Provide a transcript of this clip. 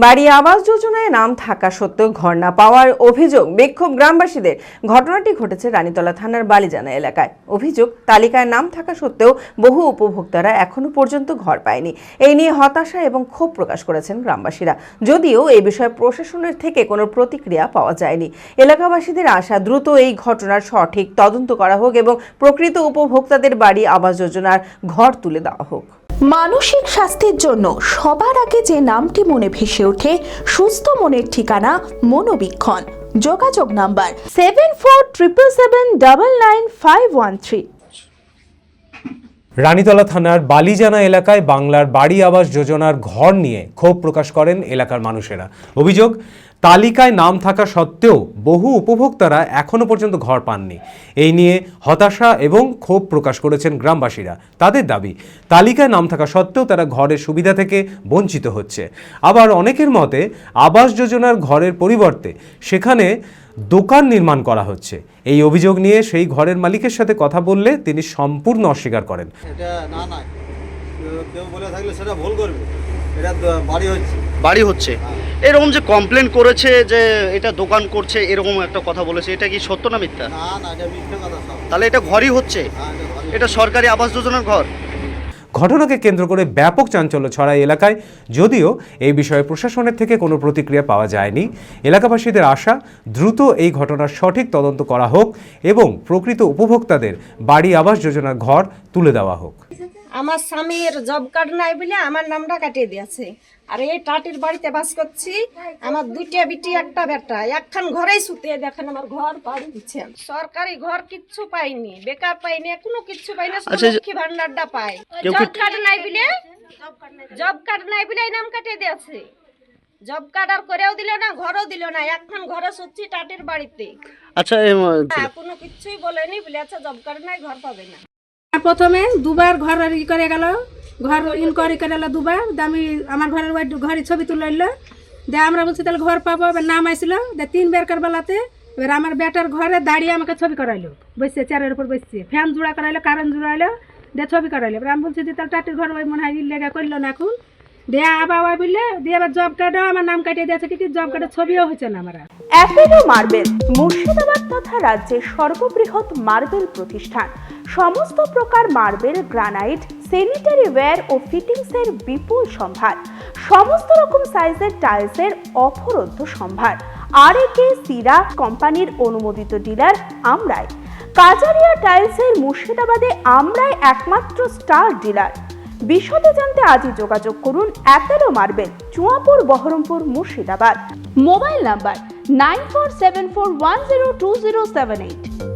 বাড়ি আবাস যোজনায় নাম থাকা সত্ত্বেও ঘর না পাওয়ার অভিযোগ বিক্ষোভ গ্রামবাসীদের। ঘটনাটি ঘটেছে রানীতলা থানার বালিজানা এলাকায়। অভিযোগ, তালিকায় নাম থাকা সত্ত্বেও বহু উপভোক্তারা এখনো পর্যন্ত ঘর পায়নি। এই নিয়ে হতাশা এবং ক্ষোভ প্রকাশ করেছেন গ্রামবাসীরা। যদিও এই বিষয়ে প্রশাসনের থেকে কোনো প্রতিক্রিয়া পাওয়া যায়নি। এলাকাবাসীদের আশা, দ্রুত এই ঘটনার সঠিক তদন্ত করা হোক এবং প্রকৃত উপভোক্তাদের বাড়ি আবাস যোজনার ঘর তুলে দেওয়া হোক। মানসিক স্বাস্থ্যের জন্য সবার আগে যে নামটি মনে ভেসে ওঠে, সুস্থ মনের ঠিকানা মনোবীক্ষণ। যোগাযোগ নাম্বার 7477799513। রানীতলা থানার বালিজানা এলাকায় বাংলার বাড়ি আবাস যোজনার ঘর নিয়ে ক্ষোভ প্রকাশ করেন এলাকার মানুষেরা। অভিযোগ, তালিকায় নাম থাকা সত্ত্বেও বহু উপভোক্তারা এখনো পর্যন্ত ঘর পাননি। এই নিয়ে হতাশা এবং ক্ষোভ প্রকাশ করেছেন গ্রামবাসীরা। তাদের দাবি, তালিকায় নাম থাকা সত্ত্বেও তারা ঘরের সুবিধা থেকে বঞ্চিত হচ্ছে। আবার অনেকের মতে, আবাস যোজনার ঘরের পরিবর্তে সেখানে দোকান নির্মাণ করা হচ্ছে। এই অভিযোগ নিয়ে সেই ঘরের মালিকের সাথে কথা বললে তিনি সম্পূর্ণ অস্বীকার করেন। এটা না কেউ বলে থাকলে সেটা ভুল করবে। এটা বাড়ি হচ্ছে এরকম যে কমপ্লেন করেছে যে এটা দোকান করছে, এরকম একটা কথা বলেছে, এটা কি সত্য না মিথ্যা? না, এটা মিথ্যা কথা সব। তাহলে এটা ঘরই হচ্ছে, এটা সরকারি আবাস যোজনার ঘর। ঘটনাকে কেন্দ্র করে ব্যাপক চাঞ্চল্য ছড়ায় এলাকায়। যদিও এই বিষয়ে প্রশাসনের থেকে কোনো প্রতিক্রিয়া পাওয়া যায়নি। এলাকাবাসীদের আশা, দ্রুত এই ঘটনার সঠিক তদন্ত করা হোক এবং প্রকৃত উপভোক্তাদের বাড়ি আবাস যোজনার ঘর তুলে দেওয়া হোক। আমার স্বামীর জব কার্ড নাই বলে আমার নামটা কাটিয়ে দিয়েছে। আর এই টাটির বাড়িতে বাস করছি। আমার দুইটা বিটি একটা বেটা, একখান ঘরেই শুতে দেখেন আমার ঘর বাড়ি দিচ্ছেন। সরকারি ঘর কিচ্ছু পাইনি, বেকার পাইনি, কোনো কিচ্ছু পাইনি। লক্ষ্মী ভান্ডারটা পাই। জব কার্ড নাই বলে এই নাম কাটিয়ে দিয়েছে। জব কার্ড আর করেও দিল না, ঘরও দিল না। একখান ঘরে শুচ্ছি টাটির বাড়িতে। আচ্ছা, কোনো কিছুই বলেনি, বলে আচ্ছা জব কার্ড নাই, ঘর পাবে না। প্রথমে দুবার ঘর ই করে গেল, ঘর ইনকোয়ারি করে এলো দুবার। আমি আমার ঘরের ছবি তুলে এলো, দিয়ে আমরা বলছি তাহলে ঘর পাবো। এবার নাম আসলো, তিন বেরকার বেলাতে এবার আমার বেটার ঘরে দাঁড়িয়ে আমাকে ছবি করাইলো, বসছে চেয়ারের উপর বসছে, ফ্যান জোড়া করাইলো, কারেন্ট জোড়াইলো, দিয়ে ছবি করাইলো। এবার আমি বলছি যে তাহলে টাটির ঘর ওই মনে হয় লেগে করলো না এখন, দিয়ে আবার বললে দিয়ে আবার জব কার্ডও আমার নাম কাটিয়ে দিয়েছে, কিন্তু জব কার্ডের ছবিও হচ্ছে না আমার। অ্যাপেলো মার্বেল মুর্শিদাবাদ তথা রাজ্যের সর্ববৃহৎ মার্বেল প্রতিষ্ঠান। সমস্ত প্রকার মার্বেল, গ্রানাইট, স্যানিটারি ওয়্যার ও ফিটিংসের বিপুল সম্ভার। সমস্ত রকম সাইজের টাইলসের অফুরন্ত সম্ভার। আর.এ.কে সিরা কোম্পানির অনুমোদিত ডিলার আমরাই। কাজারিয়া টাইলসের মুর্শিদাবাদে আমরাই একমাত্র স্টার ডিলার। বিশদে জানতে আজই যোগাযোগ করুন Apollo marble, Chuapur, Baharampur, Murshidabad. Mobile number 9474102078।